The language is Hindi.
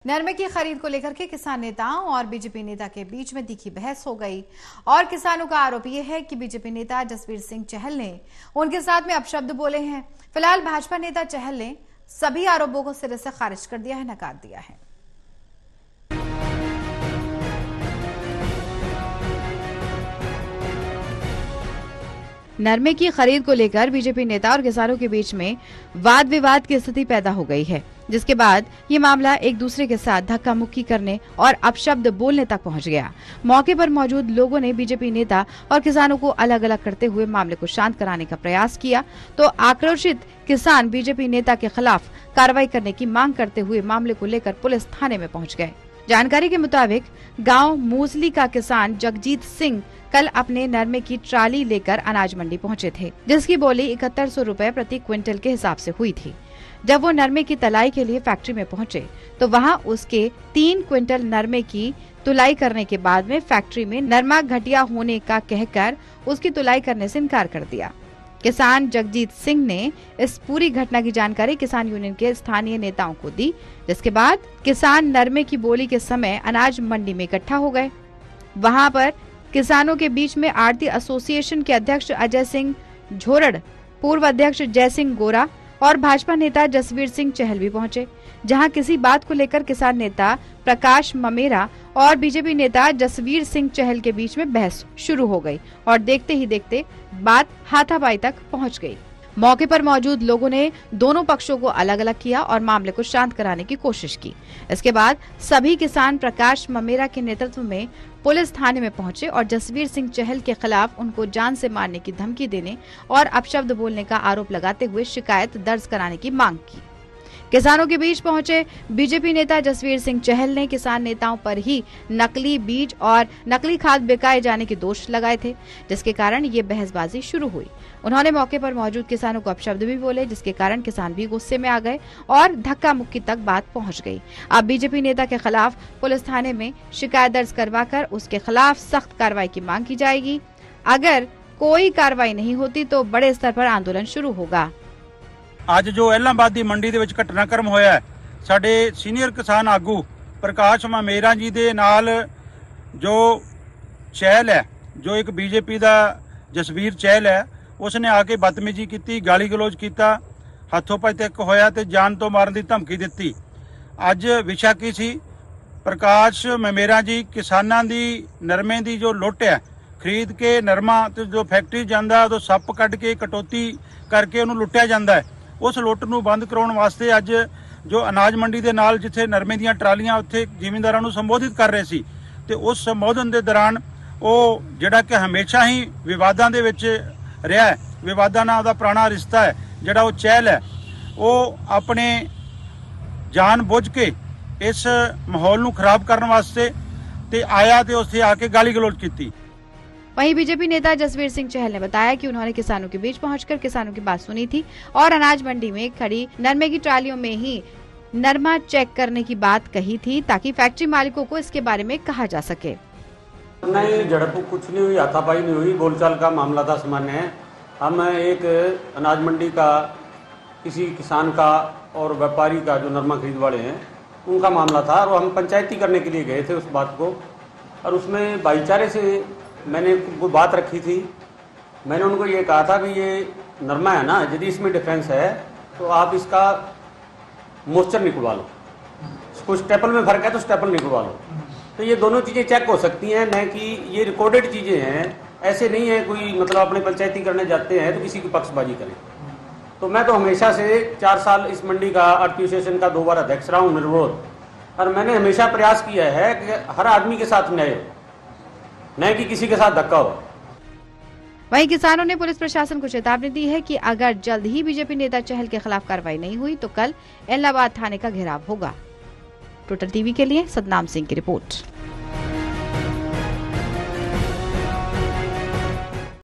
नरमे की खरीद को लेकर के किसान नेताओं और बीजेपी नेता के बीच में तीखी बहस हो गई और किसानों का आरोप यह है कि बीजेपी नेता जसवीर सिंह चहल ने उनके साथ में अपशब्द बोले हैं। फिलहाल भाजपा नेता चहल ने सभी आरोपों को सिरे से खारिज कर दिया है, नकार दिया है। नरमे की खरीद को लेकर बीजेपी नेता और किसानों के बीच में वाद विवाद की स्थिति पैदा हो गई है, जिसके बाद ये मामला एक दूसरे के साथ धक्का मुक्की करने और अपशब्द बोलने तक पहुंच गया। मौके पर मौजूद लोगों ने बीजेपी नेता और किसानों को अलग अलग करते हुए मामले को शांत कराने का प्रयास किया, तो आक्रोशित किसान बीजेपी नेता के खिलाफ कार्रवाई करने की मांग करते हुए मामले को लेकर पुलिस थाने में पहुँच गए। जानकारी के मुताबिक गाँव मूसली का किसान जगजीत सिंह कल अपने नरमे की ट्राली लेकर अनाज मंडी पहुंचे थे, जिसकी बोली 7100 रुपए प्रति क्विंटल के हिसाब से हुई थी। जब वो नरमे की तलाई के लिए फैक्ट्री में पहुंचे तो वहां उसके 3 क्विंटल नरमे की तुलाई करने के बाद में फैक्ट्री में नरमा घटिया होने का कहकर उसकी तुलाई करने से इनकार कर दिया। किसान जगजीत सिंह ने इस पूरी घटना की जानकारी किसान यूनियन के स्थानीय नेताओं को दी, जिसके बाद किसान नरमे की बोली के समय अनाज मंडी में इकट्ठा हो गए। वहां पर किसानों के बीच में आड़ती एसोसिएशन के अध्यक्ष अजय सिंह झोरड़, पूर्व अध्यक्ष जय सिंह गोरा और भाजपा नेता जसवीर सिंह चहल भी पहुंचे, जहां किसी बात को लेकर किसान नेता प्रकाश ममेरा और बीजेपी नेता जसवीर सिंह चहल के बीच में बहस शुरू हो गई और देखते ही देखते बात हाथापाई तक पहुंच गई। मौके पर मौजूद लोगों ने दोनों पक्षों को अलग अलग किया और मामले को शांत कराने की कोशिश की। इसके बाद सभी किसान प्रकाश ममेरा के नेतृत्व में पुलिस थाने में पहुंचे और जसवीर सिंह चहल के खिलाफ उनको जान से मारने की धमकी देने और अपशब्द बोलने का आरोप लगाते हुए शिकायत दर्ज कराने की मांग की। किसानों के बीच पहुंचे बीजेपी नेता जसवीर सिंह चहल ने किसान नेताओं पर ही नकली बीज और नकली खाद बिकाए जाने के दोष लगाए थे, जिसके कारण ये बहसबाजी शुरू हुई। उन्होंने मौके पर मौजूद किसानों को अपशब्द भी बोले, जिसके कारण किसान भी गुस्से में आ गए और धक्का मुक्की तक बात पहुंच गई। अब बीजेपी नेता के खिलाफ पुलिस थाने में शिकायत दर्ज करवाकर उसके खिलाफ सख्त कार्रवाई की मांग की जाएगी। अगर कोई कार्रवाई नहीं होती तो बड़े स्तर पर आंदोलन शुरू होगा। ਅੱਜ ਜੋ ਇਲਾਹਾਬਾਦ ਦੀ ਮੰਡੀ ਦੇ ਵਿੱਚ ਘਟਨਾਕ੍ਰਮ ਹੋਇਆ ਹੈ, ਸਾਡੇ ਸੀਨੀਅਰ ਕਿਸਾਨ ਆਗੂ ਪ੍ਰਕਾਸ਼ ਮਮੇਰਾ ਜੀ ਦੇ ਨਾਲ ਜੋ ਚਹਿਲ ਹੈ, ਜੋ ਇੱਕ ਬੀਜੇਪੀ ਦਾ ਜਸਵੀਰ ਚਹਿਲ ਹੈ, ਉਸਨੇ ਆ ਕੇ ਬਦਤਮੀਜ਼ੀ ਕੀਤੀ, ਗਾਲੀ ਗਲੋਚ ਕੀਤਾ, ਹੱਥੋਂ ਪਾਈ ਤੱਕ ਹੋਇਆ ਤੇ ਜਾਨ ਤੋਂ ਮਾਰਨ ਦੀ ਧਮਕੀ ਦਿੱਤੀ। ਅੱਜ ਵਿਸ਼ਾ ਕੀ ਸੀ? ਪ੍ਰਕਾਸ਼ ਮਮੇਰਾ ਜੀ ਕਿਸਾਨਾਂ ਦੀ ਨਰਮੇ ਦੀ ਜੋ ਲੁੱਟ ਹੈ, ਖਰੀਦ ਕੇ ਨਰਮਾ ਤੇ ਜੋ ਫੈਕਟਰੀ ਜਾਂਦਾ ਉਦੋਂ ਸੱਪ ਕੱਢ ਕੇ ਕਟੌਤੀ ਕਰਕੇ ਉਹਨੂੰ ਲੁੱਟਿਆ ਜਾਂਦਾ ਹੈ। उस लुट नूं बंद कराउण वास्ते अज जो अनाज मंडी दे नाल जिथे नरमे दीयां ट्रालियां उत्थे जिमींदारां नूं संबोधित कर रहे सी ते उस संबोधन दे दौरान वो जिहड़ा कि हमेशा ही विवादां दे विच रहा है, विवादां नाल दा पुराना रिश्ता है, जिहड़ा वो चहल है, वो अपने जान बुझ के इस माहौल नूं खराब करन वास्ते ते आया ते उत्थे आके गाली गलोच कीती। वहीं बीजेपी नेता जसवीर सिंह चहल ने बताया कि उन्होंने किसानों के बीच पहुंचकर किसानों की बात सुनी थी और अनाज मंडी में खड़ी नरमे की ट्रालियों में ही नरमा चेक करने की बात कही थी, ताकि फैक्ट्री मालिकों को इसके बारे में कहा जा सके। नहीं, झड़प कुछ नहीं हुई, हाथापाई नहीं हुई, बोलचाल का मामला था, सामान्य है। हम एक अनाज मंडी का किसी किसान का और व्यापारी का जो नरमा खरीद वाले हैं उनका मामला था और हम पंचायती करने के लिए गए थे उस बात को, और उसमें भाईचारे से मैंने कोई बात रखी थी। मैंने उनको ये कहा था कि ये नरमा है ना, यदि इसमें डिफेंस है तो आप इसका मॉइस्चर निकलवा लो, कुछ स्टेपल में फर्क है तो स्टेपल निकलवा लो। तो ये दोनों चीज़ें चेक हो सकती हैं, न कि ये रिकॉर्डेड चीज़ें हैं। ऐसे नहीं है कोई मतलब अपने पंचायती करने जाते हैं तो किसी की पक्षबाजी करें। तो मैं तो हमेशा से 4 साल इस मंडी का आड़ती एसोसिएशन का 2 बार अध्यक्ष रहा हूँ निर्विरोध, और मैंने हमेशा प्रयास किया है कि हर आदमी के साथ न्याय हो, न कि किसी के साथ धक्का हो। वहीं किसानों ने पुलिस प्रशासन को चेतावनी दी है कि अगर जल्द ही बीजेपी नेता चहल के खिलाफ कार्रवाई नहीं हुई तो कल इलाहाबाद थाने का घेराव होगा। टोटल टीवी के लिए सतनाम सिंह की रिपोर्ट।